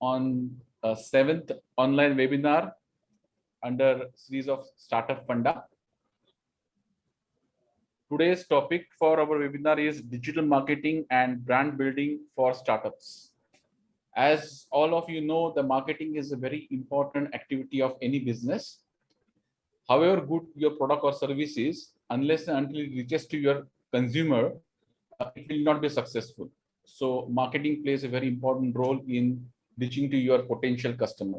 on a seventh online webinar under series of Startup Funda. Today's topic for our webinar is digital marketing and brand building for startups. As all of you know, the marketing is a very important activity of any business. However good your product or service is, unless and until it reaches to your consumer, it will not be successful. So marketing plays a very important role in reaching to your potential customer.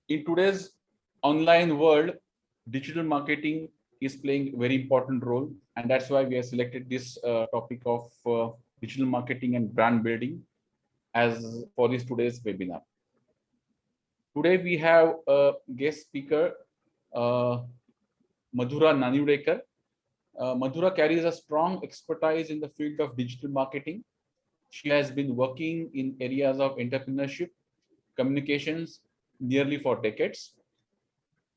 In today's online world, digital marketing is playing a very important role, and that's why we have selected this topic of digital marketing and brand building as for this today's webinar. Today we have a guest speaker, Madhura Nanivadekar. Madhura carries a strong expertise in the field of digital marketing. She has been working in areas of entrepreneurship, communications nearly for decades.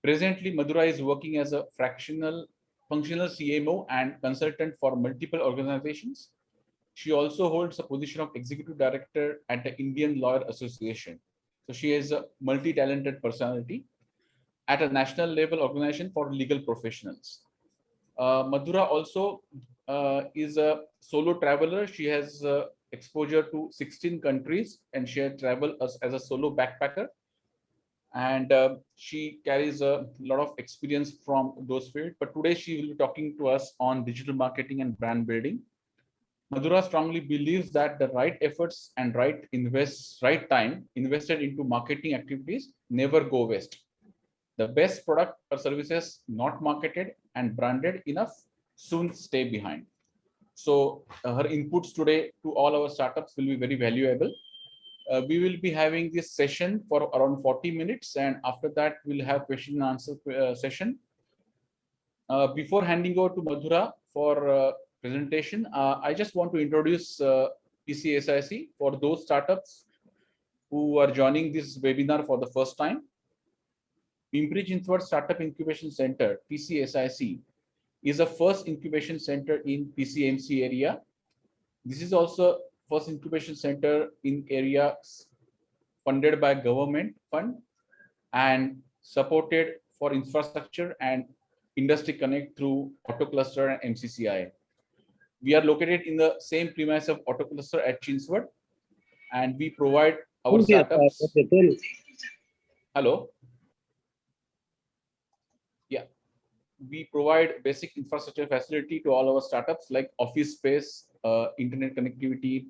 Presently, Madhura is working as a functional CMO and consultant for multiple organizations. She also holds a position of executive director at the Indian Lawyer Association. So she is a multi-talented personality at a national level organization for legal professionals. Madhura also is a solo traveler. She has exposure to 16 countries and she has traveled as a solo backpacker. And she carries a lot of experience from those fields. But today she will be talking to us on digital marketing and brand building. Madhura strongly believes that the right efforts and right time invested into marketing activities never go waste. The best product or services not marketed and branded enough soon stay behind. So her inputs today to all our startups will be very valuable. We will be having this session for around 40 minutes, and after that we'll have question and answer session. Before handing over to Madhura for presentation, I just want to introduce PCSIC for those startups who are joining this webinar for the first time. Pimpri-Chinchwad Startup Incubation Center, PCSIC, is the first incubation center in PCMC area. This is also first incubation center in areas funded by government fund and supported for infrastructure and industry connect through AutoCluster and MCCI. We are located in the same premise of AutoCluster at Chinchwad, and we provide our startups. Hello. Yeah, we provide basic infrastructure facility to all our startups like office space, internet connectivity,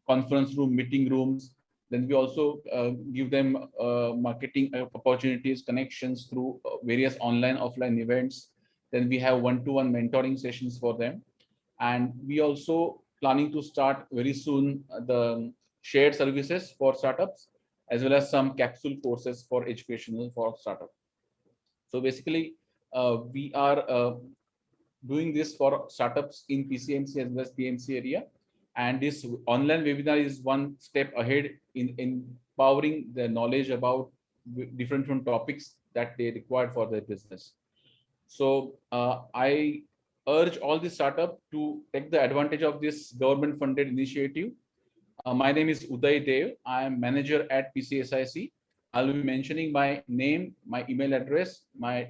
conference room, meeting rooms. Then we also give them marketing opportunities, connections through various online, offline events. Then we have one-to-one mentoring sessions for them. And we also planning to start very soon the shared services for startups, as well as some capsule courses for educational for startup. So basically, we are doing this for startups in PCMC as well as PMC area. And this online webinar is one step ahead in empowering the knowledge about different topics that they require for their business. So I urge all the startup to take the advantage of this government funded initiative. My name is Uday Dev. I am manager at PCSIC. I'll be mentioning my name, my email address, my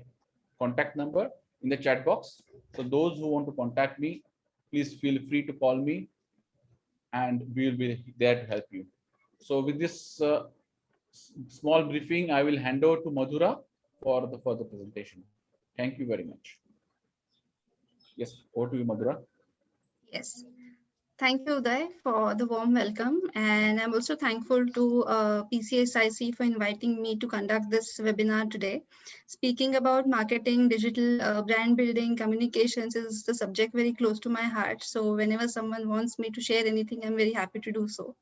contact number in the chat box. So those who want to contact me, please feel free to call me and we will be there to help you. So with this small briefing, I will hand over to Madhura for the further presentation. Thank you very much. Yes, over to you, Madhura. Yes. Thank you, Uday, for the warm welcome. And I'm also thankful to PCSIC for inviting me to conduct this webinar today. Speaking about marketing, digital brand building, communications is the subject very close to my heart. So whenever someone wants me to share anything, I'm very happy to do so.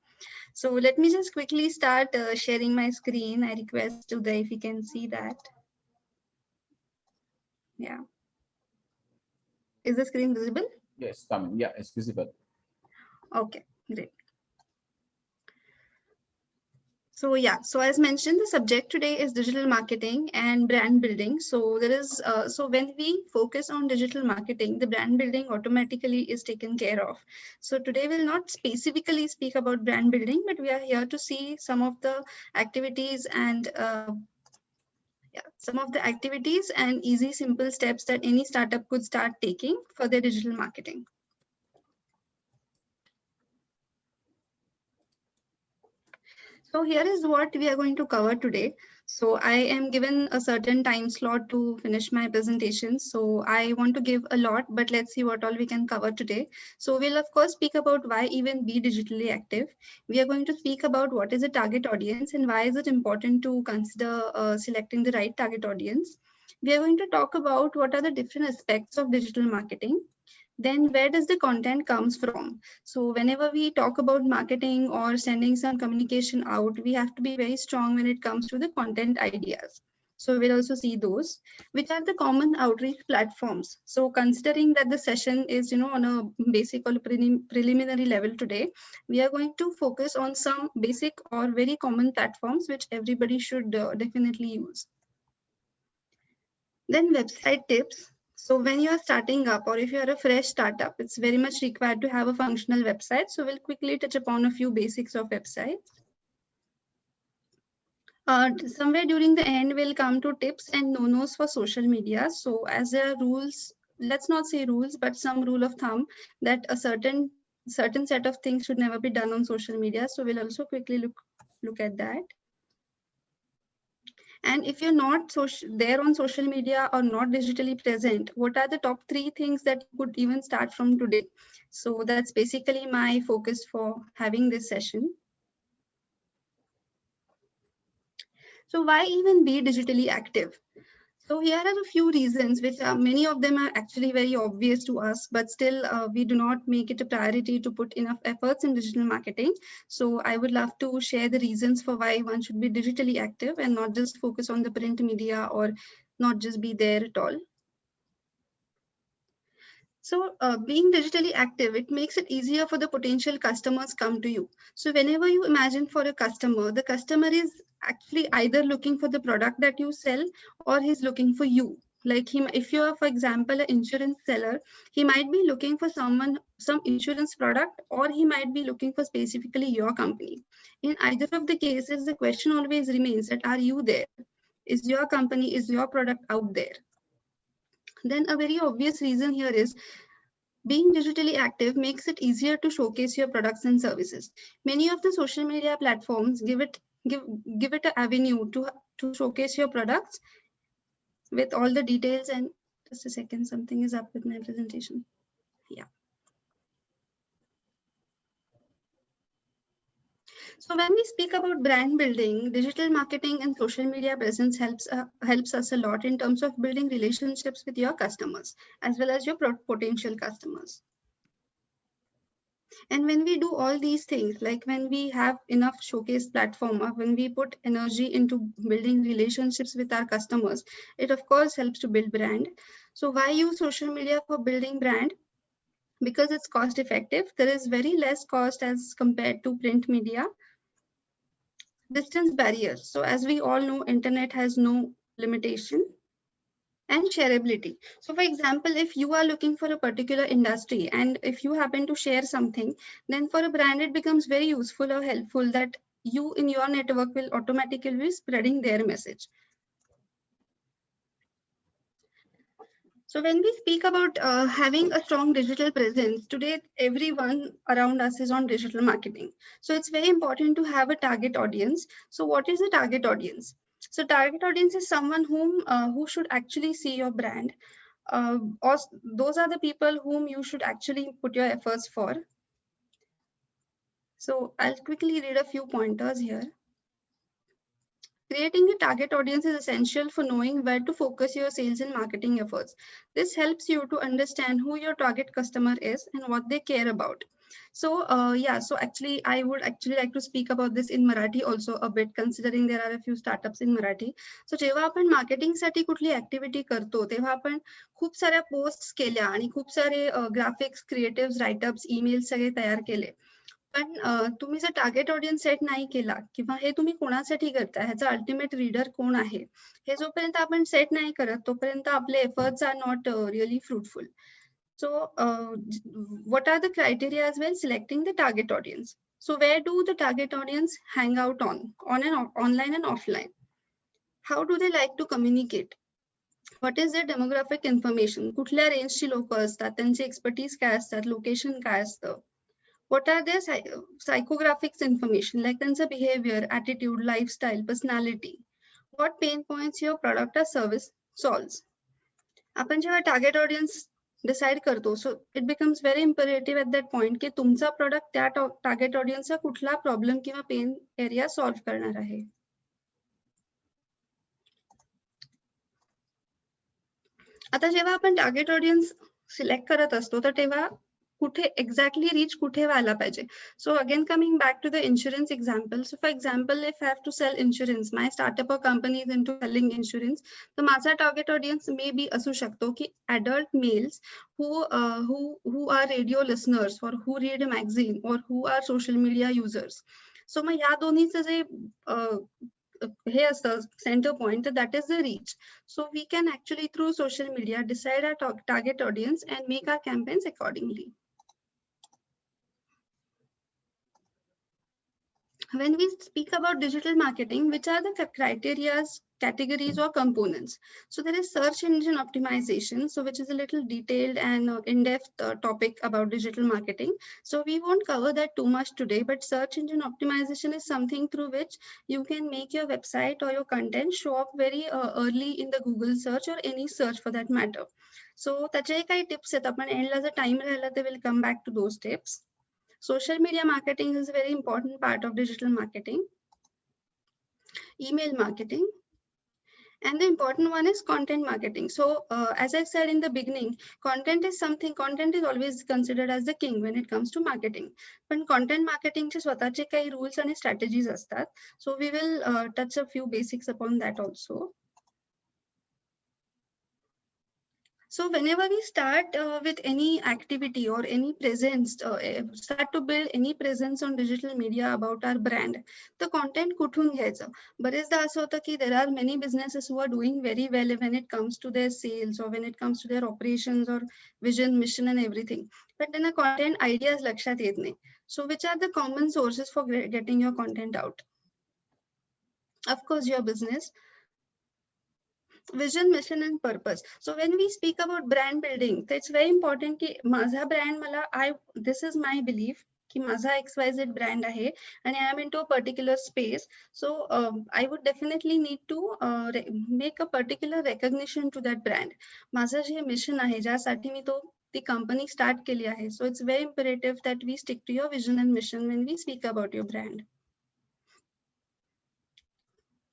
So let me just quickly start sharing my screen. I request Uday if you can see that. Yeah. Is the screen visible? Yes, coming. Yeah, it's visible. Okay, great. So yeah, so as mentioned, the subject today is digital marketing and brand building. So there is, so when we focus on digital marketing, the brand building automatically is taken care of. So today we'll not specifically speak about brand building, but we are here to see some of the activities and some of the activities and easy, simple steps that any startup could start taking for their digital marketing. So here is what we are going to cover today. So I am given a certain time slot to finish my presentation. So I want to give a lot, but let's see what all we can cover today. So we'll of course speak about why even be digitally active. We are going to speak about what is a target audience and why is it important to consider selecting the right target audience. We are going to talk about what are the different aspects of digital marketing. Then where does the content comes from? So whenever we talk about marketing or sending some communication out, we have to be very strong when it comes to the content ideas. So we'll also see those, which are the common outreach platforms. So considering that the session is, on a basic or preliminary level today, we are going to focus on some basic or very common platforms which everybody should definitely use. Then website tips. So when you are starting up or if you are a fresh startup, it's very much required to have a functional website. So we'll quickly touch upon a few basics of websites. Somewhere during the end, we'll come to tips and no-nos for social media. So as there are rules, let's not say rules, but some rule of thumb that a certain set of things should never be done on social media. So we'll also quickly look at that. And if you're not there on social media or not digitally present, what are the top 3 things that you could even start from today? So that's basically my focus for having this session. So why even be digitally active? So here are a few reasons, which many of them are actually very obvious to us, but still we do not make it a priority to put enough efforts in digital marketing. So I would love to share the reasons for why one should be digitally active and not just focus on the print media or not just be there at all. So being digitally active, it makes it easier for the potential customers come to you. So whenever you imagine for a customer, the customer is actually either looking for the product that you sell or he's looking for you. Like him, if you are, for example, an insurance seller, he might be looking for some insurance product, or he might be looking for specifically your company. In either of the cases, the question always remains that are you there? Is your company, is your product out there? Then a very obvious reason here is being digitally active makes it easier to showcase your products and services. Many of the social media platforms give it an avenue to showcase your products with all the details. And just a second, something is up with my presentation. Yeah. So when we speak about brand building, digital marketing and social media presence helps us a lot in terms of building relationships with your customers as well as your potential customers. And when we do all these things, like when we have enough showcase platform, or when we put energy into building relationships with our customers, it of course helps to build brand. So why use social media for building brand? Because it's cost effective. There is very less cost as compared to print media. Distance barriers. So as we all know, internet has no limitation. And shareability. So for example, if you are looking for a particular industry and if you happen to share something, then for a brand, it becomes very useful or helpful that you in your network will automatically be spreading their message. So when we speak about having a strong digital presence, today everyone around us is on digital marketing. So it's very important to have a target audience. So what is the target audience? So target audience is someone who should actually see your brand. Or those are the people whom you should actually put your efforts for. So I'll quickly read a few pointers here. Creating a target audience is essential for knowing where to focus your sales and marketing efforts. This helps you to understand who your target customer is and what they care about. So so actually I would actually like to speak about this in Marathi also a bit, considering there are a few startups in Marathi. So जेव्हा आपण मार्केटिंगसाठी कुठली activity करतो तेव्हा आपण खूप साऱ्या posts केल्या आणि खूप सारे ग्राफिक्स, क्रिएटिव्ह, राईटअप्स, ईमेल सगळे तयार केले. पण तुम्ही जर टार्गेट ऑडियन्स सेट नाही केला किंवा हे तुम्ही कोणासाठी करताय, ह्याचा अल्टिमेट रीडर कोण आहे, हे जोपर्यंत आपण सेट नाही करत, तोपर्यंत आपले efforts are not really fruitful. So, what are the criteria as well selecting the target audience? So, where do the target audience hang out on and online and offline? How do they like to communicate? What is their demographic information? कुठल्या रेंजची लोक असतात, त्यांची expertise काय असतात, location काय असतं? What are their psychographics information, like त्यांचं behavior, attitude, lifestyle, personality? What pain points your product or service solves? आपण जेव्हा टार्गेट ऑडियन्स डिसाइड करतो, so it becomes very imperative at that point की तुमचा प्रोडक्ट त्या target ऑडियन्सचा कुठला problem किंवा pen area solve करणार आहे. आता जेव्हा आपण टार्गेट ऑडियन्स सिलेक्ट करत असतो, तर तेव्हा कुठे एक्झॅक्टली रीच कुठे व्हायला पाहिजे. So again coming back to the insurance example. So for example, if I have to sell insurance, my startup or company is into selling insurance, तर माझा टार्गेट ऑडियन्स मे बी असू शकतो की adult males who are radio listeners or who read a magazine or who are social media users. सो मग या दोन्हीचं जे हे असतं centre point, that is the reach. So we can actually through social media decide our target audience and make our campaigns accordingly. When we speak about digital marketing, which are the criteria, categories or components? So there is search engine optimization, so which is a little detailed and in-depth topic about digital marketing. So we won't cover that too much today, but search engine optimization is something through which you can make your website or your content show up very early in the Google search or any search for that matter. So त्याचे काही tips आहेत, आपण एंडला जर time राहिला ते will come back to those tips. Social media marketing is a very important part of digital marketing. Email marketing. And the important one is content marketing. So as I said in the beginning, content is always considered as the king when it comes to marketing. But content marketing चे स्वतःचे काही rules and strategies असतात. So we will touch a few basics upon that also. So whenever we start with any activity or any presence, start to build any presence on digital media about our brand, the content कुठून घ्यायचं? बरेचदा असं होतं की there are many businesses who are doing very well when it comes to their sales or when it comes to their operations or vision, mission and everything. But त्यांना content ideas लक्षात येत नाही. So which are the common sources for getting your content out? Of course, your business. Vision, mission and purpose. So when we speak about brand building, it's very important ki माझा brand this is my belief ki माझा XYZ brand आहे and I am into a particular space. So I would definitely need to make a particular recognition to that brand. माझं जे mission आहे ज्यासाठी मी ती company start केली आहे. So it's very imperative that we stick to your vision and mission when we speak about your brand.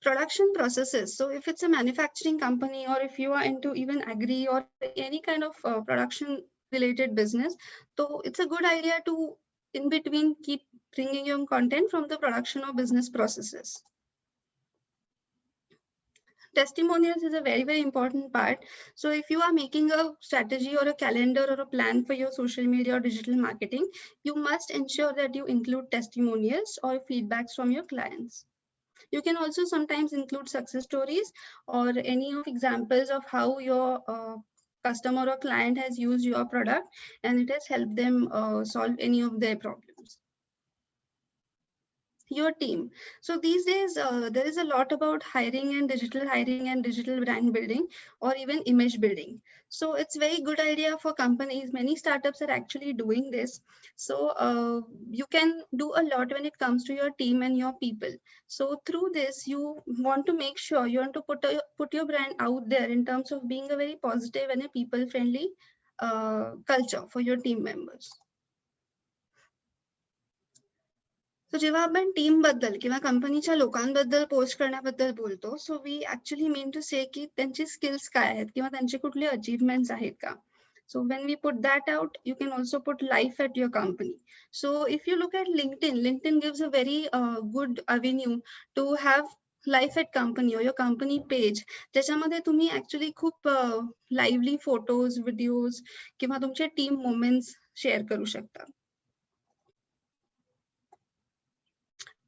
Production processes. So if it's a manufacturing company or if you are into even agri or any kind of production related business, so it's a good idea to in between keep bringing your content from the production or business processes. Testimonials is a very, very important part. So if you are making a strategy or a calendar or a plan for your social media or digital marketing, you must ensure that you include testimonials or feedbacks from your clients. You can also sometimes include success stories or any of examples of how your customer or client has used your product and it has helped them solve any of their problems. Your team. So these days, there is a lot about hiring and digital brand building or even image building. So it's very good idea for companies. Many startups are actually doing this. So you can do a lot when it comes to your team and your people. So through this, you want to make sure you want to put your brand out there in terms of being a very positive and a people-friendly culture for your team members. So जेव्हा आपण team बद्दल किंवा कंपनीच्या लोकांबद्दल post करण्याबद्दल बोलतो, so we actually mean to say की त्यांचे स्किल्स काय आहेत किंवा त्यांचे कुठले अचीवमेंट्स आहेत का. So when we put that out, you can also put life at your company. So if you look at LinkedIn gives a very good avenue to have life at company or your company page. ज्याच्यामध्ये तुम्ही actually खूप lively photos, videos किंवा तुमचे team moments share करू शकता.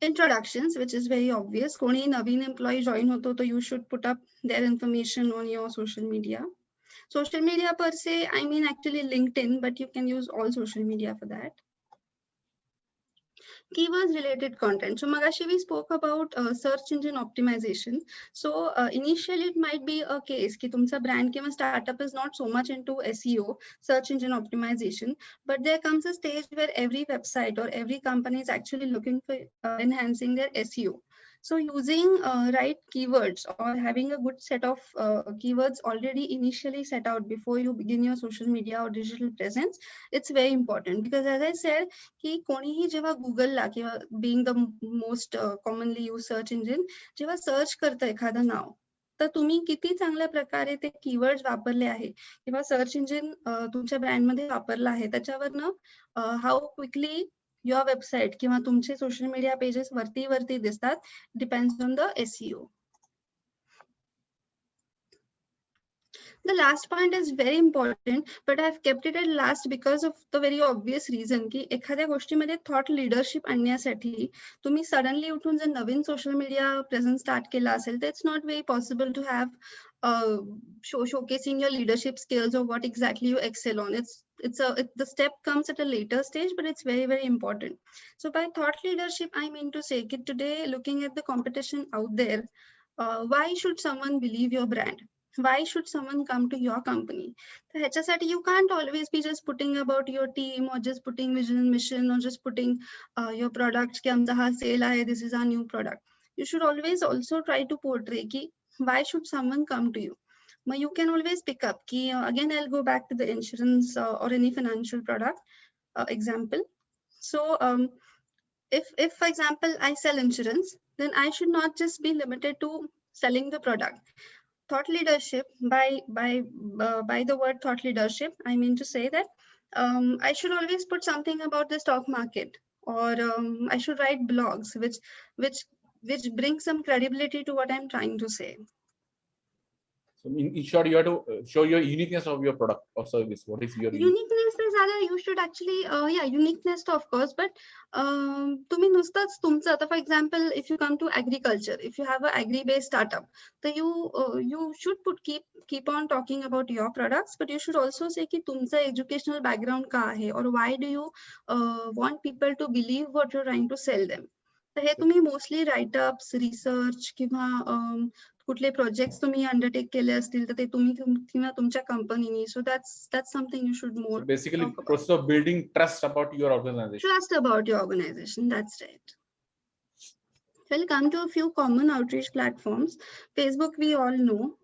Introductions, which is very obvious. कोणी नवीन employee join होतो, तो you should put up their information on your social media. Social media per se, I mean actually LinkedIn, but you can use all social media for that. Keywords related content. So Magashi, we spoke about search engine optimization. So initially it might be a case कि तुमचा brand किंवा startup is not so much into SEO, search engine optimization, but there comes a stage where every website or every company is actually looking for enhancing their SEO. So using right keywords or having a good set of keywords already initially set out before you begin your social media or digital presence, it's very important, because as I said, की कोणीही जेव्हा गुगलला किंवा being the most commonly used search engine, जेव्हा search करतं एखादं नाव, तर तुम्ही किती चांगल्या प्रकारे ते कीवर्ड्स वापरले आहे किंवा सर्च इंजिन तुमच्या ब्रँडमध्ये वापरलं आहे, त्याच्यावरनं हाऊ क्विकली युअर वेबसाईट किंवा तुमचे सोशल मीडिया पेजेस वरती दिसतात, depends on the SEO. The last point is very important, but I've kept it at last because of the very obvious reason की एखाद्या गोष्टीमध्ये thought leadership आणण्यासाठी तुम्ही suddenly उठून जर नवीन social media presence start केला असेल, तर it's not very possible to have showcasing your leadership skills or what exactly you excel on. The step comes at a later stage, but it's very, very important. So by thought leadership, I mean to say that today, looking at the competition out there, why should someone believe your brand? Why should someone come to your company? So ह्याच्यासाठी you can't always be just putting about your team or just putting vision and mission or just putting your products की आमचा हा sale आहे, this is our new product. You should always also try to portray की why should someone come to you? But you can always pick up ki, again I'll go back to the insurance or any financial product example. So if for example I sell insurance, then I should not just be limited to selling the product. Thought leadership, by the word thought leadership, I mean to say that I should always put something about the stock market, or I should write blogs which bring some credibility to what I'm trying to say. So in short, you have to show your uniqueness of your product or service. What is your uniqueness? Is other, you should actually yeah, uniqueness of course, but तुम्ही नुसतंच तुमचं, आता for example, if you come to agriculture, if you have an agri based startup, then you should keep on talking about your products, but you should also say कि तुमचं educational background का आहे, or why do you want people to believe what you're trying to sell them. तर हे तुम्ही mostly write-ups, research किंवा कुठले projects तुम्ही undertake केले असतील तर ते तुम्ही किंवा तुमच्या कंपनीनी, सो that's something you should more basically process of building trust about your organization. Trust about your organization, that's right. We'll come to a few common outreach platforms. Facebook, we all know.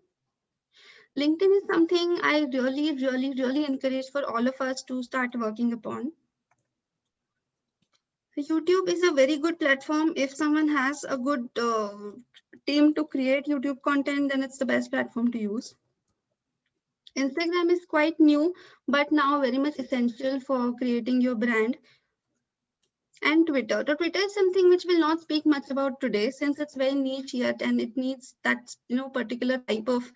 LinkedIn is something I really encourage for all of us to start working upon. YouTube is a very good platform. If someone has a good team to create YouTube content, then it's the best platform to use. Instagram is quite new, but now very much essential for creating your brand. And Twitter. So Twitter is something which we'll not speak much about today, since it's very niche yet, and it needs that particular type of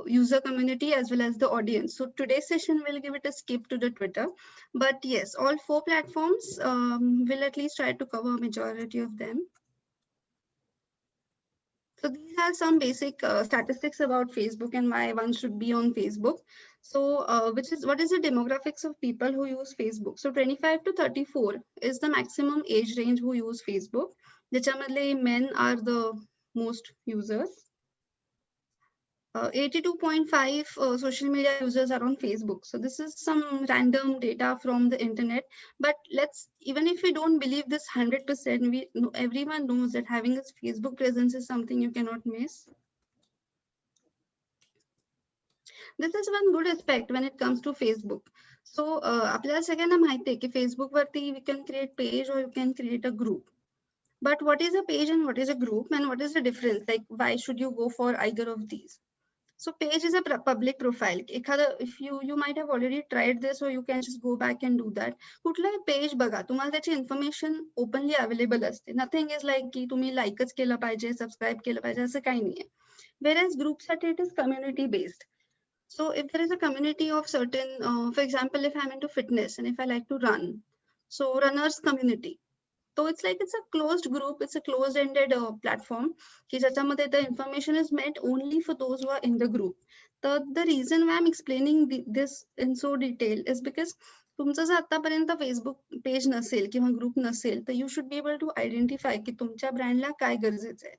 user community as well as the audience. So today's session will give it a skip to the Twitter, but yes, all 4 platforms will at least try to cover a majority of them. So these are some basic statistics about Facebook and why one should be on Facebook. So what is the demographics of people who use Facebook? So 25 to 34 is the maximum age range who use Facebook. ज्याच्यामधले men are the most users. 82.5 social media users are on Facebook. So this is some random data from the internet, but even if we don't believe this 100%, everyone knows that having a Facebook presence is something you cannot miss. This is one good aspect when it comes to Facebook. So आपल्याला सगळ्यांना माहिती आहे की Facebook वरती we can create page or you can create a group. But what is a page and what is a group, and what is the difference? Like, why should you go for either of these? So page is a public profile. If you might have already tried this, or you can just go back and do that. कुठलाही page बघा, तुम्हाला त्याची information openly available असते. Nothing is like की तुम्ही likeच केलं पाहिजे, subscribe केलं पाहिजे, असं काही नाहीये. Whereas group साठी it is community based. So if there is a community of certain, for example, if I'm into fitness and if I like to run, so runners community. So it's like it's a closed group, it's a closed-ended platform की ज्याच्यामध्ये the information is meant only for those who are in the group. The reason why I'm explaining this in so detail is because तुमचं जर आतापर्यंत Facebook page नसेल किंवा group नसेल तर you should be able to identify की तुमच्या ब्रँडला काय गरजेचं आहे.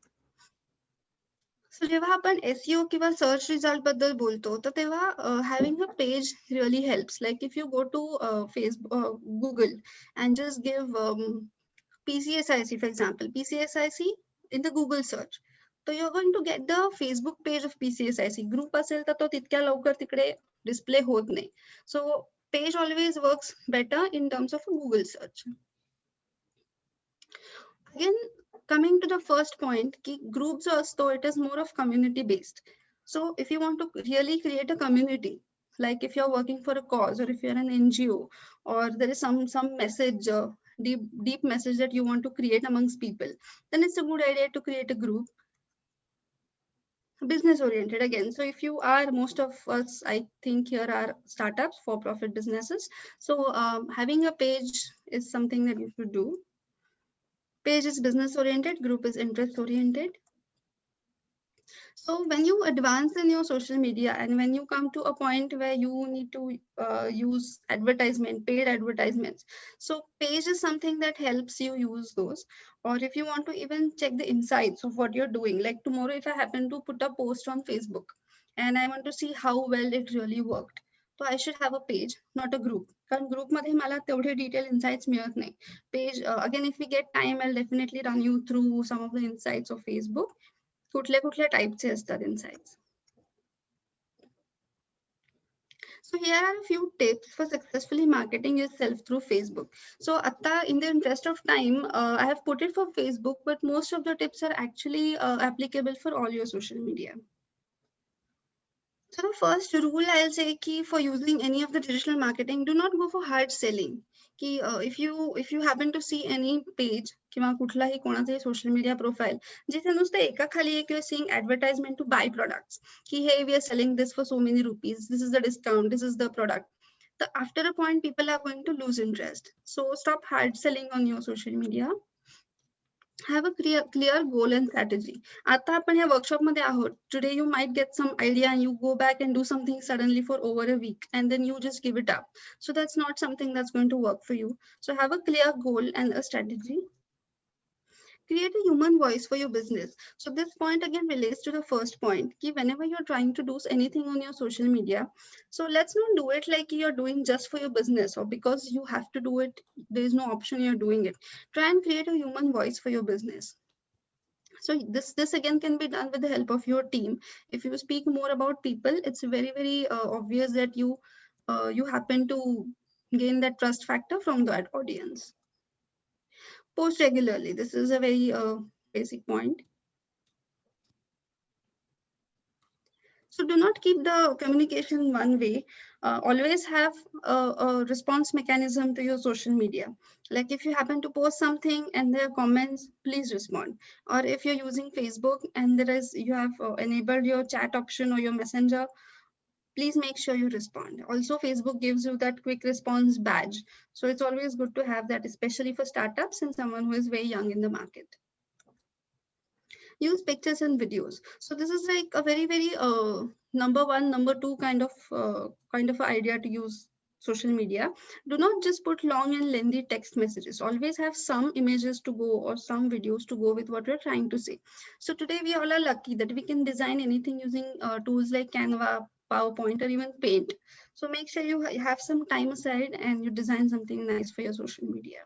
सो जेव्हा आपण SEO किंवा सर्च रिझल्ट बद्दल बोलतो तर तेव्हा having a page really helps. Like if you go to Facebook Google and just give PCSIC, for example, PCSIC in the Google search. So you're going to get the Facebook page of PCSIC. Group असेल तर तो तितक्या लवकर तिकडे display होत नाही. So page always works better in terms of a Google search. Again, coming to the first point, ki groups also, it is more of community based. So if you want to really create a community, like if you're working for a cause or if you're an NGO or there is some message, deep message that you want to create amongst people, then it's a good idea to create a group. Business oriented again. So if you are, most of us, I think here are startups, for profit businesses. So having a page is something that you should do. Page is business oriented, group is interest oriented. So when you advance in your social media and when you come to a point where you need to use advertisement, paid advertisements, so page is something that helps you use those. Or if you want to even check the insights of what you're doing, like tomorrow if I happen to put a post on Facebook and I want to see how well it really worked, so I should have a page, not a group. कारण group मध्ये मला तेवढे detailed insights मिळत नाही. Page, again, if we get time, I'll definitely run you through some of the insights of Facebook. कुठल्या कुठल्या टाईपचे असतात insights. So here are a few tips for successfully marketing yourself through Facebook. So atta, in the interest of time, I have put it for Facebook, but most of the tips are actually applicable for all your social media. So the first rule I'll say ki for using any of the digital marketing, do not go for hard selling. Ki if you happen to see any page किंवा कुठलाही कोणाचाही social media profile जिथे नुसतं एका खाली एक you're seeing advertisement to buy products ki hey, we are selling this for so many rupees, this is the discount, this is the product. So after a point people are going to lose interest. So stop hard selling on your social media. Have a clear goal and strategy. आता आपण या workshop मध्ये आहोत. Today you might get some idea and you go back and do something suddenly for over a week and then you just give it up. So that's not something that's going to work for you. So have a clear goal and a strategy. Create a human voice for your business. So this point again relates to the first point. Ki whenever you're trying to do anything on your social media, so let's not do it like you're doing just for your business or because you have to do it. There is no option you're doing it. Try and create a human voice for your business. So this again can be done with the help of your team. If you speak more about people, it's very obvious that you happen to gain that trust factor from that audience. Post regularly. This is a very basic point. So do not keep the communication one way. Always have a response mechanism to your social media. Like if you happen to post something and there are comments, please respond. Or if you're using Facebook and you have enabled your chat option or your messenger, please make sure you respond. Also, Facebook gives you that quick response badge. So it's always good to have that, especially for startups and someone who is very young in the market. Use pictures and videos. So this is like a very number one, number two kind of idea to use social media. Do not just put long and lengthy text messages. Always have some images to go or some videos to go with what you're trying to say. So today we all are lucky that we can design anything using tools like Canva, PowerPoint, or even Paint. So make sure you have some time aside and you design something nice for your social media.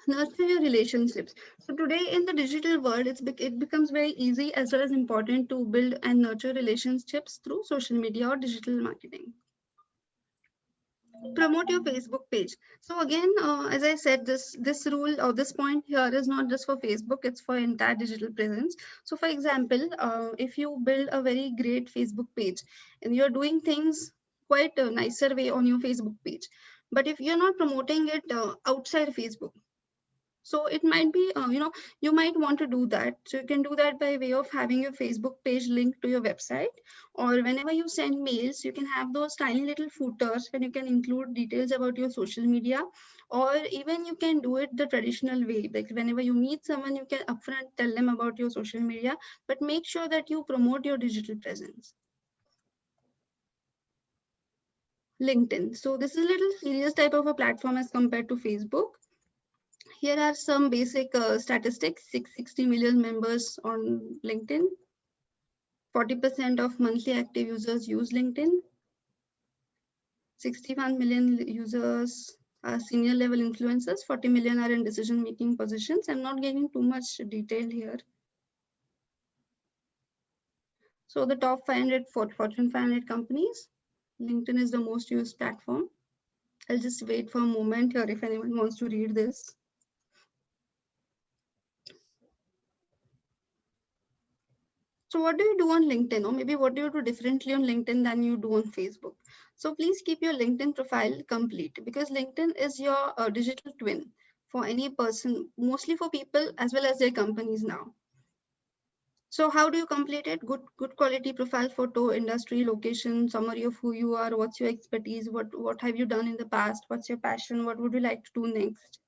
Nurture your relationships. So today in the digital world, it becomes very easy as well as important to build and nurture relationships through social media or digital marketing. Promote your Facebook page. So again, as I said, this rule or this point here is not just for Facebook, it's for entire digital presence. So for example, if you build a very great Facebook page and you're doing things quite a nicer way on your Facebook page, but if you're not promoting it outside Facebook, So it might be, you might want to do that. So you can do that by way of having your Facebook page linked to your website, or whenever you send mails, you can have those tiny little footers where you can include details about your social media, or even you can do it the traditional way. Like whenever you meet someone, you can upfront tell them about your social media, but make sure that you promote your digital presence. LinkedIn. So this is a little serious type of a platform as compared to Facebook. Here are some basic statistics. 660 million members on LinkedIn. 40% of monthly active users use LinkedIn. 61 million users are senior level influencers. 40 million are in decision-making positions. I'm not getting too much detail here. So the top 500 Fortune 500 companies, LinkedIn is the most used platform. I'll just wait for a moment here if anyone wants to read this. So what do you do on LinkedIn, or maybe what do you do differently on LinkedIn than you do on Facebook? So please keep your LinkedIn profile complete, because LinkedIn is your digital twin for any person, mostly for people as well as their companies now. So how do you complete it? Good quality profile photo, industry, location, summary of who you are, what's your expertise, what have you done in the past, what's your passion, what would you like to do next?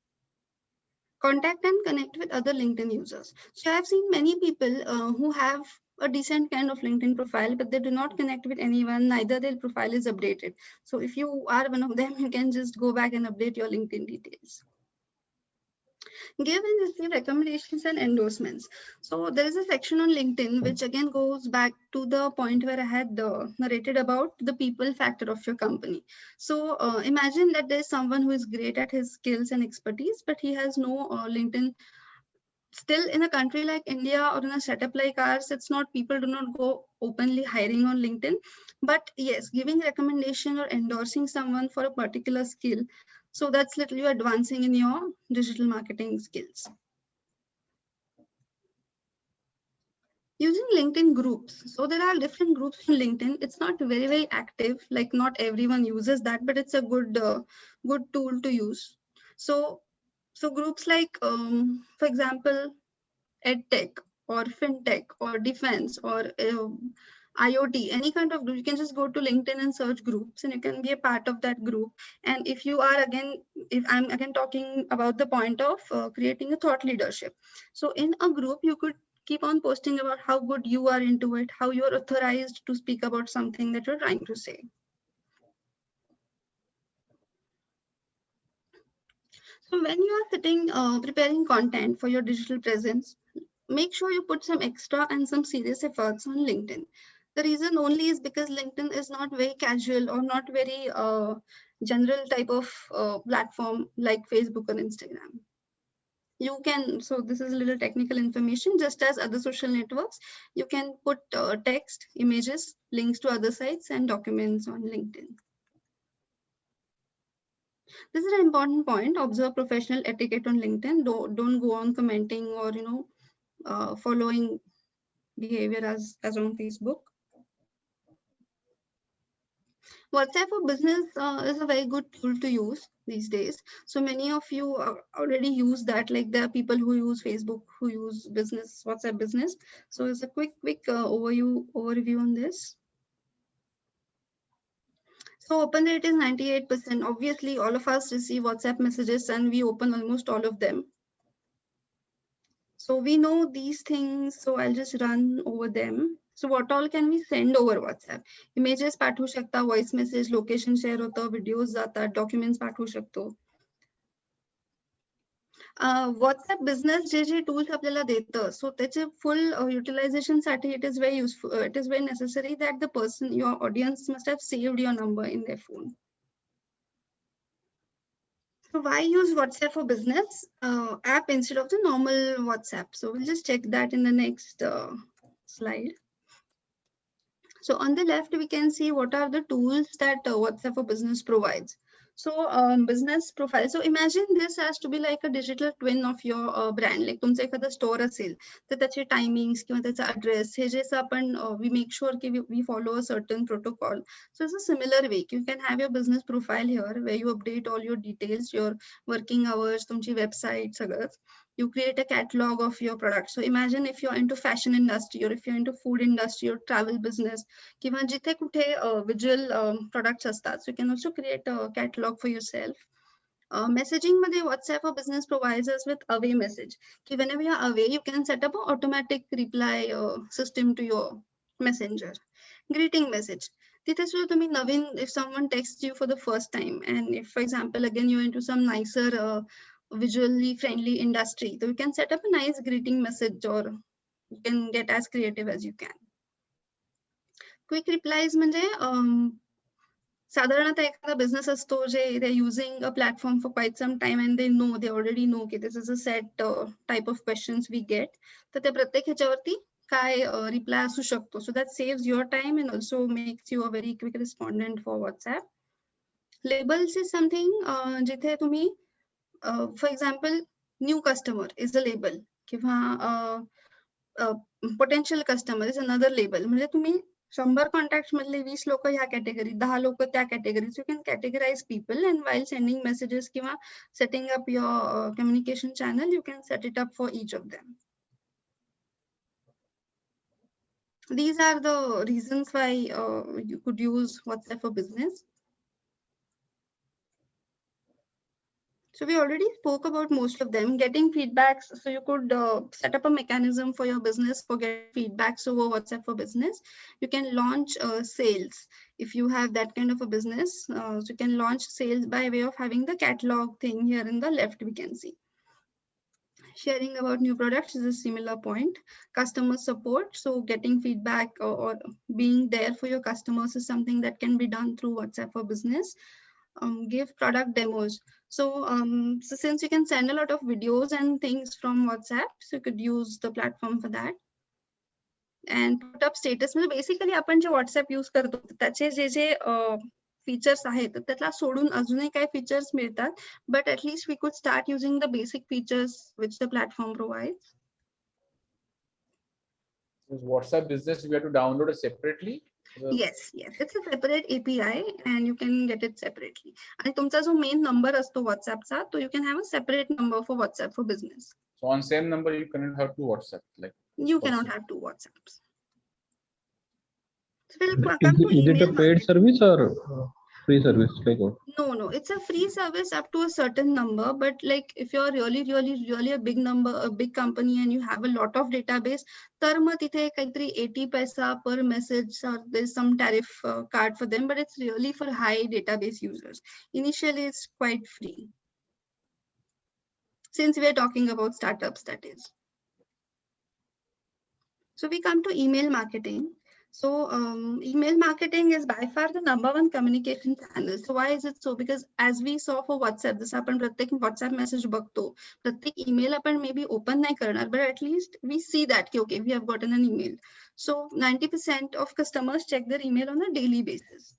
Contact and connect with other LinkedIn users. So I've seen many people who have a decent kind of LinkedIn profile, but they do not connect with anyone, neither their profile is updated. So if you are one of them, you can just go back and update your LinkedIn details. Give and receive recommendations and endorsements. So there is a section on LinkedIn, which again goes back to the point where I had narrated about the people factor of your company. So imagine that there's someone who is great at his skills and expertise, but he has no LinkedIn. Still, in a country like India or in a setup like ours, it's not, people do not go openly hiring on LinkedIn. But yes, giving recommendation or endorsing someone for a particular skill, so that's literally advancing in your digital marketing skills. Using LinkedIn groups. So there are different groups on LinkedIn. It's not very active, like not everyone uses that, but it's a good tool to use. So groups like, for example, EdTech or FinTech or Defense or IoT, any kind of group, you can just go to LinkedIn and search groups and you can be a part of that group. And if you are if I'm again talking about the point of creating a thought leadership. So in a group, you could keep on posting about how good you are into it, how you're authorized to speak about something that you're trying to say. So when you are sitting, preparing content for your digital presence, make sure you put some extra and some serious efforts on LinkedIn. The reason only is because LinkedIn is not very casual or not very general type of platform like Facebook or Instagram. You can, so this is a little technical information, just as other social networks, you can put text, images, links to other sites and documents on LinkedIn. This is an important point. Observe professional etiquette on LinkedIn. Don't go on commenting or following behavior as on Facebook. WhatsApp for Business is a very good tool to use these days. So many of you already use that. Like there are people who use Facebook who use business, WhatsApp Business. So it's a quick overview on this. So open rate is 98%. Obviously, all of us receive WhatsApp messages and we open almost all of them. So we know these things, so I'll just run over them. So what all can we send over WhatsApp? Images पाठवू शकता, voice message, location share होता, videos जातात, documents पाठवू शकतो. WhatsApp business जे tools आपल्याला देतं, so त्याचे full utilization साठी it is very useful. It is very necessary that the person, your audience must have saved your number in their phone. So why use WhatsApp for Business app instead of the normal WhatsApp? So we'll just check that in the next slide. So on the left, we can see what are the tools that WhatsApp for Business provides. So business profile. So imagine this has to be like a digital twin of your brand. Like तुमचं एखादं store असेल तर त्याचे timings किंवा त्याचा address हे जे आपण we make sure की we follow a certain protocol. So it's a similar way. You can have your business profile here where you update all your details, your working hours, तुमची website सगळंच. You create a catalog of your products. So imagine if you're into fashion industry or if you're into food industry or travel business, किंवा जिथे कुठे visual products असतात. So you can also create a catalog for yourself. Messaging मध्ये WhatsApp for Business provides us with away message. Ki whenever you're away, you can set up an automatic reply system to your messenger. Greeting message. तिथे सुद्धा तुम्ही नवीन, if someone texts you for the first time, and if, for example, again you're into some nicer visually friendly industry, so you can set up a nice greeting message, or you can get as creative as you can. Quick replies म्हणजे साधारणतः एखादा business असतो जे they using a platform for quite some time and they already know की this is a set type of questions we get, तर ते प्रत्येक ह्याच्यावरती काय रिप्लाय असू शकतो. So that saves your time and also makes you a very quick respondent for WhatsApp. Labels is something जिथे तुम्ही for example new customer is a label किंवा potential customer is another label. म्हणजे तुम्ही 100 contact मधले 20 लोक ह्या category, 10 लोक त्या category. You can categorize people and while sending messages किंवा setting up your communication channel, you can set it up for each of them. These are the reasons why you could use WhatsApp for Business. So we already spoke about most of them. Getting feedbacks, so you could set up a mechanism for your business for getting feedbacks over WhatsApp for Business. You can launch sales if you have that kind of a business. So you can launch sales by way of having the catalog thing here in the left, we can see. Sharing about new products is a similar point. Customer support, so getting feedback or being there for your customers is something that can be done through WhatsApp for Business. Give product demos. So since you can send a lot of videos and things from WhatsApp, so you could use the platform for that. And put up status. म्हणजे basically आपण जे WhatsApp use करतो त्याचे जे जे features आहेत त्याला सोडून अजूनही काही features मिळतात, but at least we could start using the basic features which the platform provides. WhatsApp Business, we have to download it separately. Yes, it's a separate API and you can get it separately. आणि तुमचा जो main number असतो WhatsAppचा, तो you can have a separate number for WhatsApp for Business. So on same number you cannot have two WhatsApp, like you cannot have two WhatsApps. So we'll come to is it a paid service or free service? Like what? No, it's a free service up to a certain number, but like if you're really a big number, a big company and you have a lot of database, तर मग तिथे काहीतरी 80 पैसा per message, or there's some tariff card for them, but it's really for high database users. Initially it's quite free, since we are talking about startups, that is. So we come to email marketing. So email marketing is by far the #1 communication channel. So why is it so? Because as we saw for WhatsApp, this आपण प्रत्येक WhatsApp message बघतो, प्रत्येक email आपण maybe open नाही करणार, but at least we see that okay, we have gotten an email. So 90% of customers check their email on a daily basis.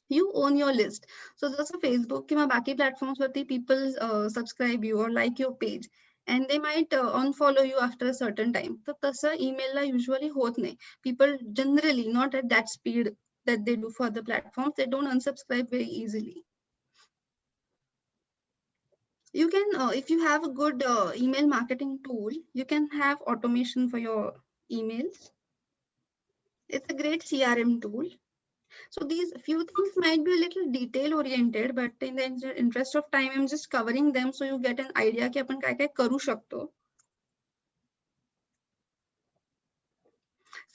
You own your list. So जसं Facebook किंवा बाकी platforms वरती people subscribe you or like your page, and they might unfollow you after a certain time. So तसं email ला usually होत नाही. People generally not at that speed that they do for the platforms. They don't unsubscribe very easily. You can, if you have a good email marketing tool, you can have automation for your emails. It's a great CRM tool. So these few things might be a little detail oriented, but in the interest of time, I'm just covering them so you get an idea की आपण काय काय करू शकतो.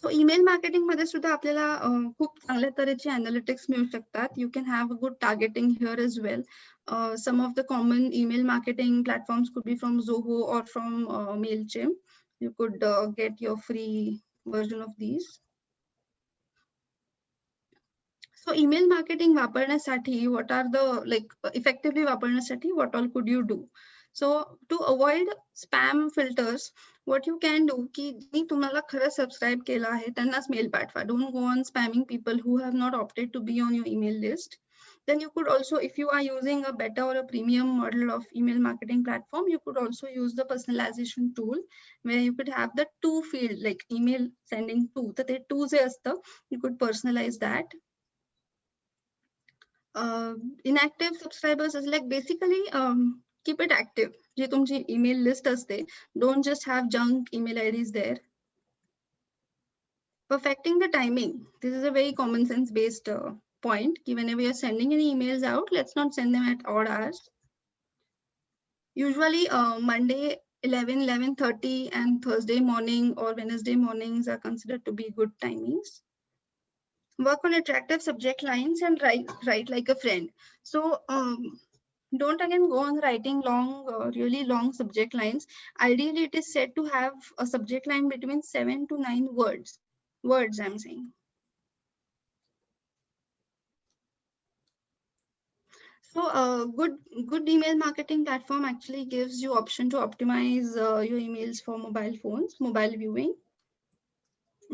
So email marketing मध्ये सुद्धा आपल्याला खूप चांगल्या तऱ्हेचे analytics मिळू शकतात. You can have a good targeting here as well. Some of the common email marketing platforms could be from Zoho or from Mailchimp. You could get your free version of these. So email marketing वापरण्यासाठी what are the, like effectively वापरण्यासाठी what all could you do? So to avoid spam filters, what you can do की ज्यांनी तुम्हाला खरं subscribe केलं आहे त्यांनाच mail पाठवा. Don't go on spamming people who have not opted to be on your email list. Then you could also, if you are using a better or a premium model of email marketing platform, you could also use the personalization tool where you could have the to field like email sending to. तर ते to जे असतं, you could personalize that. Inactive subscribers is like basically keep it active. जे तुमची email list असते, don't just have junk email IDs there. Perfecting the timing. This is a very common sense based point. Whenever you're sending any emails out, let's not send them at odd hours. Usually Monday 11:30 and Thursday morning or Wednesday mornings are considered to be good timings. Work on attractive subject lines and write like a friend. So don't again go on writing long, really long subject lines. Ideally, it is said to have a subject line between 7 to 9 words. Words, I'm saying. So good email marketing platform actually gives you option to optimize your emails for mobile phones, mobile viewing.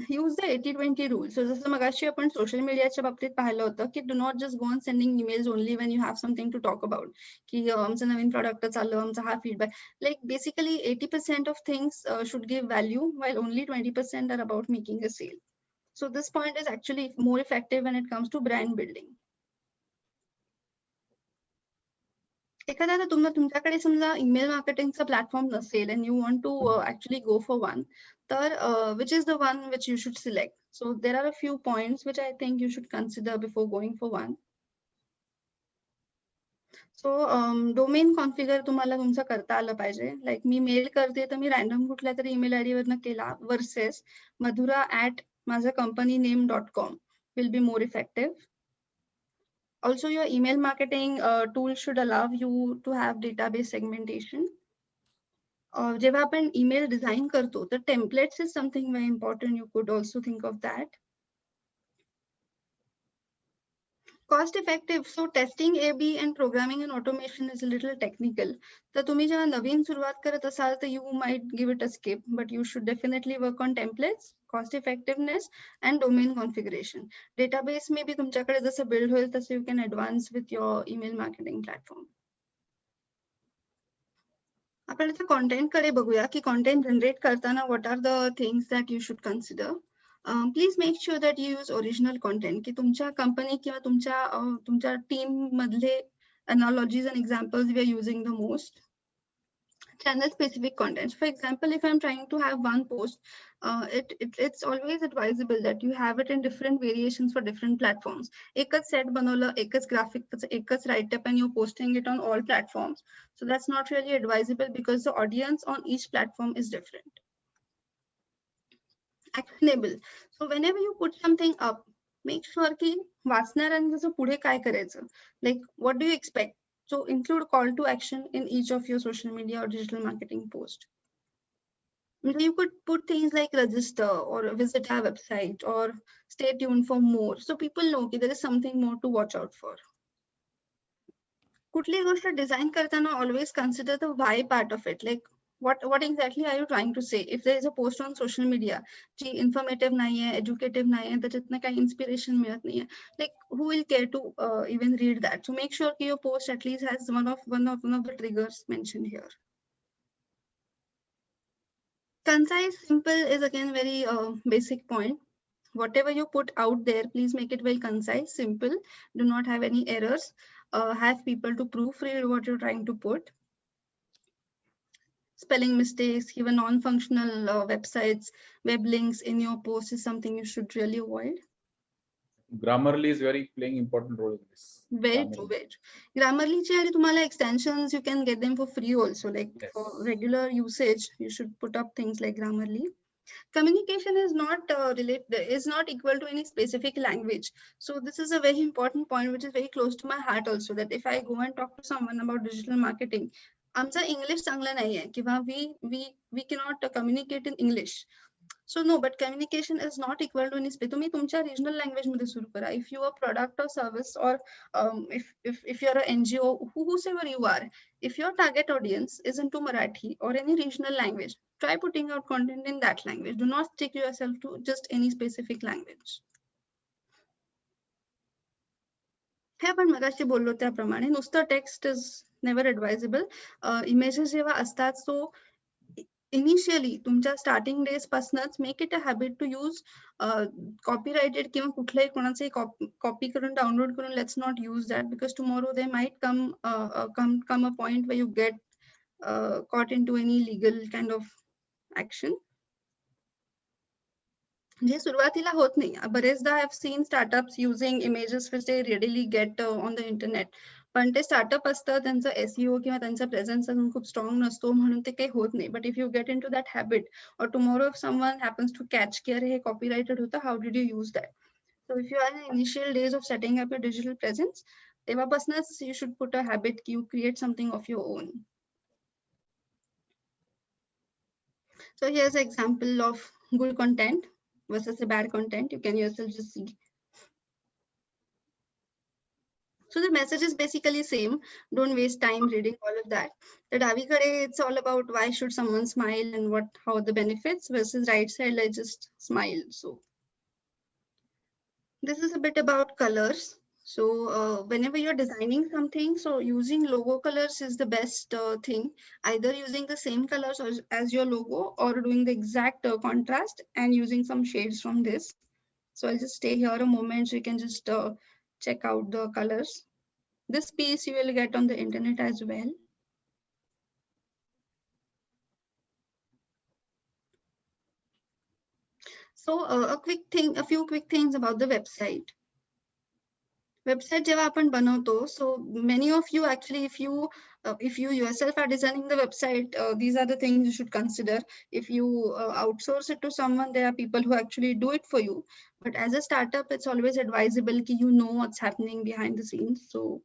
Use the 80-20 rule. So जसं मगाशी आपण social mediaच्या बाबतीत पाहिलं होतं की do not just go on sending emails only when you have something to talk about. की आमचं नवीन product चाललं, आमचा हा feedback. Like basically 80% of things should give value while only 20% are about making a sale. So this point is actually more effective when it comes to brand building. एखाद्या तुमच्याकडे समजा email marketingचा platform नसेल and you want to actually go for one, तर which is the one which you should select? So there are a few points which I think you should consider before going for one. So domain configure तुम्हाला तुमचं करता आलं पाहिजे. Like मी mail करते तर मी random कुठल्या तरी email ID वरनं केला versus madhura@माझाcompaniname.com will be more effective. Also, your email marketing tool should allow you to have database segmentation. जेव्हा आपण email design करतो, the templates is something very important. You could also think of that. Cost effective. So testing A/B and programming and automation is a little technical. तर तुम्ही जेव्हा नवीन सुरुवात करत असाल तर you might give it a skip, but you should definitely work on templates, cost effectiveness and domain configuration. Database maybe तुमच्याकडे जसं build होईल तसं you can advance with your email marketing platform. आपण आता content कडे बघूया की content generate करताना what are the things that you should consider. Please make sure that you use original content की तुमच्या company किंवा तुमच्या team मधले analogies and examples we are using the most. Channel specific content. For example, if I'm trying to have one post, it's always advisable that you have it in different variations for different platforms. एकच set बनवलं, एकच graphic, एकच write-up and you're posting it on all platforms. So that's not really advisable because the audience on each platform is different. Actionable. So whenever you put something up, make sure की वाचणाऱ्यांचं पुढे काय करायचं. Like what do you expect? So include call to action in each of your social media or digital marketing post. You could put things like register or visit our website or stay tuned for more. So people know that there is something more to watch out for. कुठली गोष्ट design करताना always consider the why part of it. Like what exactly are you trying to say? If there is a post on social media, ji informative नाही आहे, educative नाही आहे, त्याच्यातनं काही inspiration मिळत नाही आहे. Like who will care to even read that? So make sure your post at least has one of the triggers mentioned here. Concise, simple is again very basic point. Whatever you put out there, please make it very concise, simple. Do not have any errors. Have people to proofread what you're trying to put. Spelling mistakes, even non-functional websites, web links in your post is something you should really avoid. Grammarly is very playing important role in this. Very true, very true. Grammarly चे तुम्हाला extensions, you can get them for free also. Like Yes. for regular usage, you should put up things like Grammarly. Communication is not equal to any specific language. So this is a very important point which is very close to my heart also, that if I go and talk to someone about digital marketing, आमचा English चांगला नाही आहे किंवा we cannot communicate in English. So no, but communication is not equal to any space. तुम्ही तुमच्या regional language मध्ये सुरू करा. If you are product or service, or if you are an NGO, whosoever you are, if your target audience is into Marathi or any regional language, try putting out content in that language. Do not stick yourself to just any specific language. हे आपण मगाशी बोललो त्याप्रमाणे नुसतं text is never advisable. Images जेव्हा असतात so initially तुमच्या starting days पासूनच make it a habit to use copyrighted किंवा कुठल्याही कोणाचे कॉपी करून डाउनलोड करून let's not use that because tomorrow they might come a point way you get caught into any legal kind of action. जे सुरुवातीला होत नाही. बरेचदा I have seen startups using images which they readily get on the internet. पण ते startup असतं त्यांचं SEO किंवा त्यांचा प्रेझेन्स अजून खूप स्ट्रॉंग नसतो म्हणून ते काही होत नाही. But if you get into that habit और tomorrow if someone happens to catch की अरे हे कॉपीराइटेड होतं, how did you use that? So if you are in initial days of setting up a digital presence, तेव्हापासूनच you should put a habit की you create something of your own. So here's an example of good content versus a bad content. You can yourself just see. So the message is basically same. Don't waste time reading all of that. The Davikade, it's all about why should someone smile and how the benefits, versus right side, like just smile. So this is a bit about colors. So whenever you're designing something, so using logo colors is the best thing. Either using the same colors as your logo or doing the exact contrast and using some shades from this. So I'll just stay here a moment so you can just check out the colors. This piece you will get on the internet as well. So a few quick things about the website. Website जेव्हा आपण बनवतो, so many of you actually, if you yourself are designing the website, these are the things you should consider. If you outsource it to someone, there are people who actually do it for you. But as a startup, it's always advisable that you know what's happening behind the scenes. So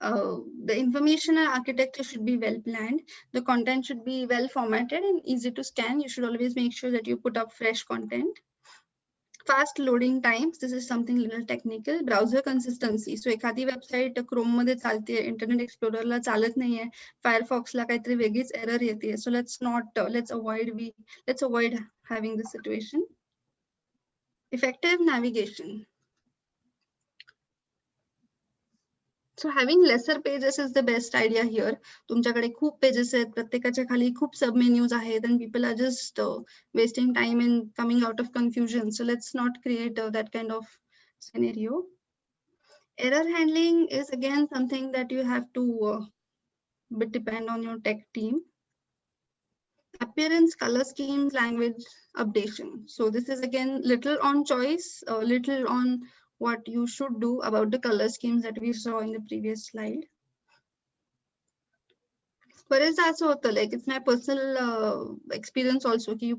the information and architecture should be well planned. The content should be well formatted and easy to scan. You should always make sure that you put up fresh content. Fast loading times, this is something little technical. Browser consistency, so एखादी website Chrome मध्ये चालते, Internet Explorer ला चालत नाहीये, Firefox ला काहीतरी वेगळीच error येते. So let's avoid having this situation. Effective navigation. So having lesser pages is the best idea here. तुमच्याकडे खूप pages आहेत, प्रत्येकाच्या खाली खूप submenus आहेत, and people are just wasting time and coming out of confusion. So let's not create that kind of scenario. Error handling is again something that you have to depend on your tech team. Appearance, color schemes, language updation. So this is again little on choice, little on what you should do about the color schemes that we saw in the previous slide. Whereas that's also like it's my personal experience also. You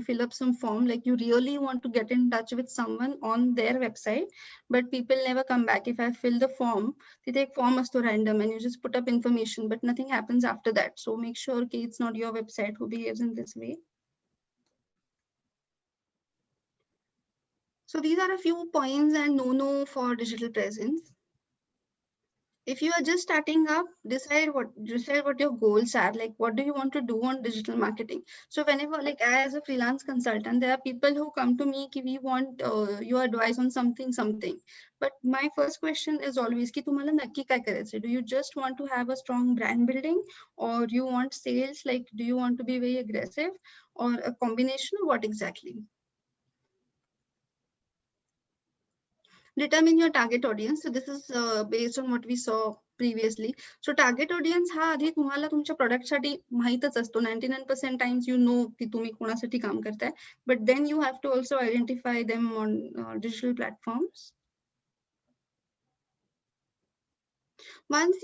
fill up some form, like you really want to get in touch with someone on their website, but people never come back. If I fill the form, they take form as to random and you just put up information, but nothing happens after that. So make sure okay, it's not your website who behaves in this way. So these are a few points and no for digital presence. If you are just starting up, decide what your goals are. Like, what do you want to do on digital marketing? So whenever, like as a freelance consultant, there are people who come to me, we want your advice on something. But my first question is always, ki tumhala nakki kai karayche? Do you just want to have a strong brand building, or you want sales? Like, do you want to be very aggressive, or a combination of what exactly? Determine your target audience. So this is based on what we saw previously. So target audience हा आधी तुम्हाला तुमच्या product साठी माहीतच असतो. 99% times you know की तुम्ही कोणासाठी काम करताय. But then you have to also identify them on digital platforms. Once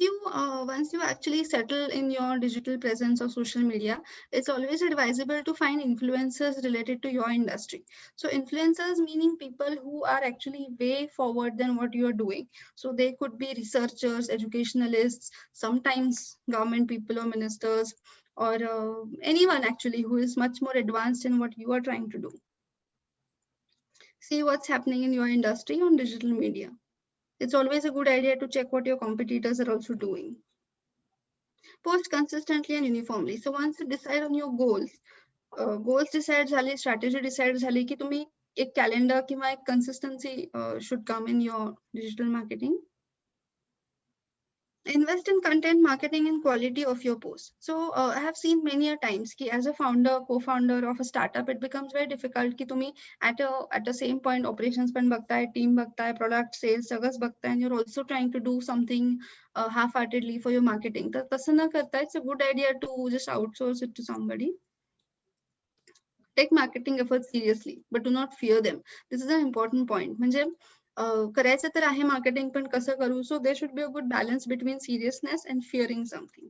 you actually settle in your digital presence or social media, it's always advisable to find influencers related to your industry. So influencers meaning people who are actually way forward than what you're doing. So they could be researchers, educationalists, sometimes government people or ministers, or anyone actually who is much more advanced in what you are trying to do. See what's happening in your industry on digital media. It's always a good idea to check what your competitors are also doing. Post consistently and uniformly. So once you decide on your goals, goals decide झाले, strategy decide झाली की तुम्ही एक calendar किंवा एक consistency should come in your digital marketing. Invest in content marketing and quality of your posts. So I have seen many a times कि as a founder, co-founder of a startup, it becomes very difficult कि तुम्ही at a same point operations पण बघताय, team बघताय, product sales सगळंच बघताय, and you're also trying to do something half-heartedly for your marketing. तर तसं न करता, it's a good idea to just outsource it to somebody. Take marketing efforts seriously, but do not fear them. This is an important point. म्हणजे करायचं तर आहे marketing पण कसं करू? So there should be a good balance between seriousness and fearing something.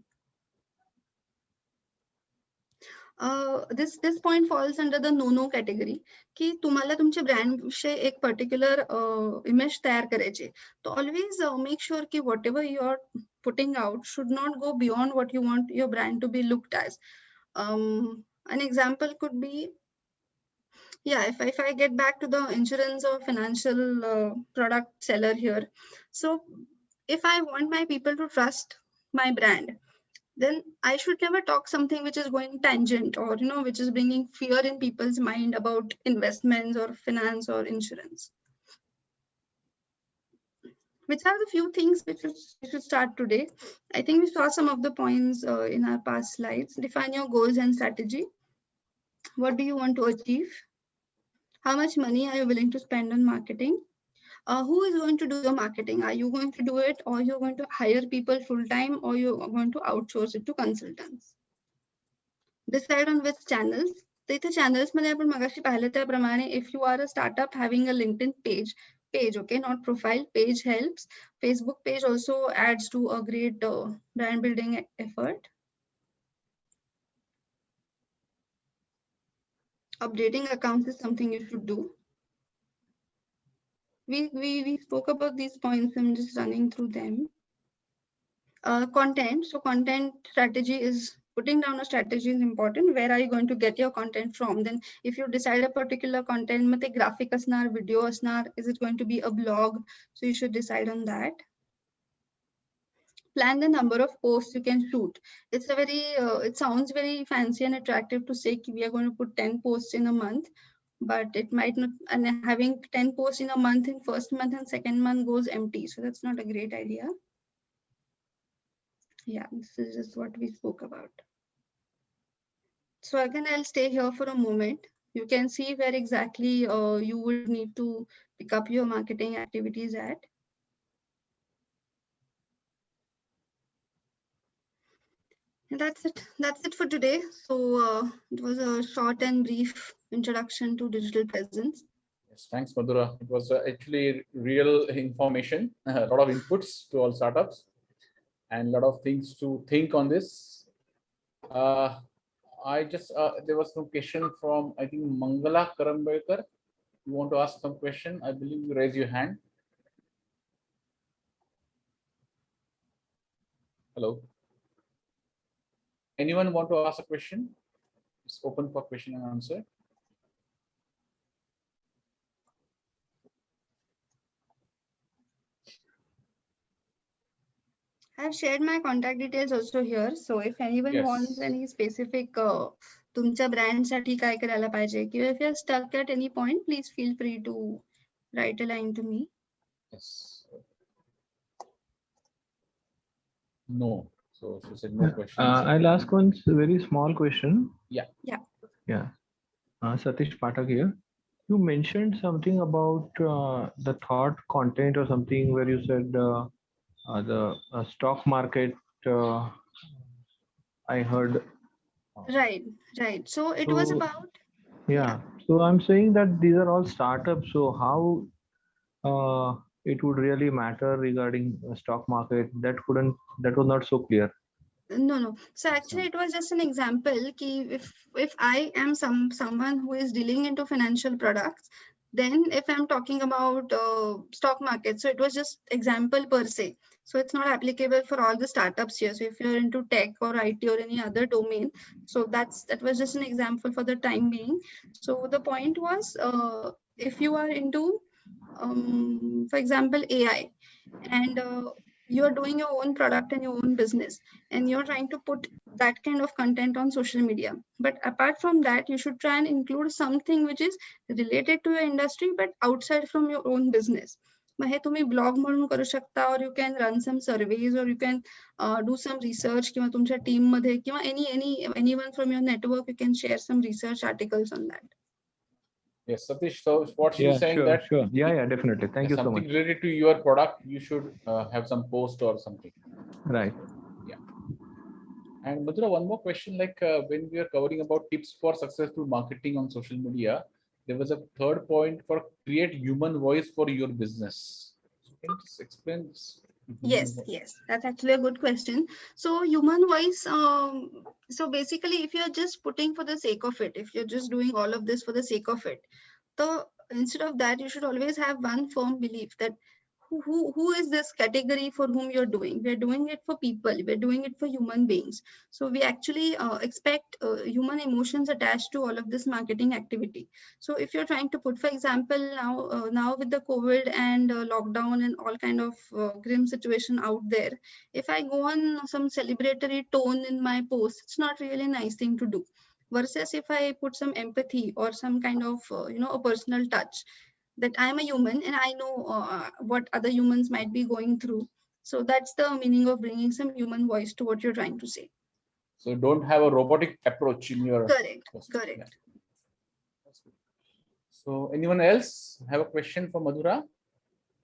This point falls under the no category की तुम्हाला तुमच्या brand विषयी एक particular image तयार करायचे. So always make sure कि whatever you are putting out should not go beyond what you want your brand to be looked as. An example could be, yeah, if I get back to the insurance or financial product seller here. So if I want my people to trust my brand, then I should never talk something which is going tangent or, which is bringing fear in people's mind about investments or finance or insurance. Which are the few things which we should start today. I think we saw some of the points in our past slides. Define your goals and strategy. What do you want to achieve? How much money are you willing to spend on marketing? Who is going to do your marketing? Are you going to do it, or you're going to hire people full-time, or you're going to outsource it to consultants? Decide on which channels. The channels मध्ये आपण मगाशी पाहिले त्याप्रमाणे, if you are a startup having a LinkedIn page, okay, not profile, page helps. Facebook page also adds to a great brand building effort. Updating accounts is something you should do. We spoke about these points. I'm just running through them. Content. So content strategy is putting down a strategy is important. Where are you going to get your content from? Then if you decide a particular content, mate graphic asnar, video asnar, is it going to be a blog? So you should decide on that. Plan the number of posts you can shoot. It's a very, it sounds very fancy and attractive to say we are going to put 10 posts in a month, but it might not, and having 10 posts in a month in first month and second month goes empty. So that's not a great idea. Yeah, this is just what we spoke about. So again, I'll stay here for a moment. You can see where exactly you would need to pick up your marketing activities at. And that's it. That's it for today. So it was a short and brief introduction to digital presence. Yes, thanks, Madhura. It was actually real information, a lot of inputs to all startups, and a lot of things to think on this. I just there was some question from, I think, Mangala Karambekar. You want to ask some question? I believe you raise your hand. Hello. Anyone want to ask a question? It's open for question and answer. I've shared my contact details also here. So if anyone wants any specific तुमच्या brand साठी काय करायला पाहिजे, किंवा if you're stuck at any point, please feel free to write a line to me. Yes. No. So she said no questions. I'll ask one very small question. Yeah. Satish Pathak here. You mentioned something about the thought content or something where you said the stock market. I heard. Right. So it was about. Yeah. So I'm saying that these are all startups. So how it would really matter regarding stock market? That was not so clear. No. So actually, it was just an example. Ki if I am someone who is dealing into financial products, then if I'm talking about stock market, so it was just example per se. So it's not applicable for all the startups here. So if you're into tech or IT or any other domain, so that was just an example for the time being. So the point was, if you are into, for example, AI, and you're doing your own product and your own business, and you're trying to put that kind of content on social media. But apart from that, you should try and include something which is related to your industry, but outside from your own business. मग हे तुम्ही blog म्हणून करू शकता, or you can run some surveys, or you can do some research किंवा तुमच्या team मध्ये किंवा anyone from your network, you can share some research articles on that. Yes, Satish, so what she's saying sure, that sure. Yeah, definitely. Thank you so something much. related to your product, you should have some post or something. Right. And Madhura, one more question, like when we are covering about tips for successful marketing on social media, there was a third point for create human voice for your business. So can you just explain this? Yes, that's actually a good question. So human voice, so basically if you're just putting for the sake of it, if you're just doing all of this for the sake of it, so instead of that, you should always have one firm belief that who is this category for whom you're doing. We're doing it for people, we're doing it for human beings. So we actually expect human emotions attached to all of this marketing activity. So if you're trying to put, for example, now with the COVID and lockdown and all kind of grim situation out there, if I go on some celebratory tone in my post, it's not really a nice thing to do. Versus if I put some empathy or some kind of a personal touch, that I'm a human and I know what other humans might be going through. So that's the meaning of bringing some human voice to what you're trying to say. So don't have a robotic approach in your Correct. post. Correct. Yeah. That's good. So anyone else have a question for Madhura?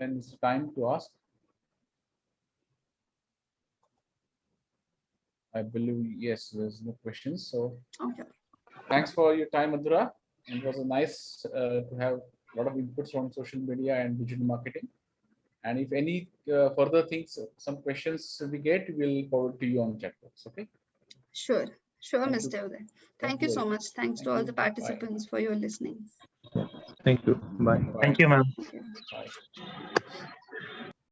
Then it's time to ask. I believe, yes, there's no questions. So Okay. thanks for your time, Madhura. It was a nice to have a lot of inputs on social media and digital marketing. And if any further things, some questions we get, we'll forward to you on chat box. Okay. Sure, Thank you. Mr. Uday. Thank you so much. Thanks to Thank all you. the Bye. participants for your listening. Thank you. Bye. Bye. Thank you, ma'am. Okay. Bye.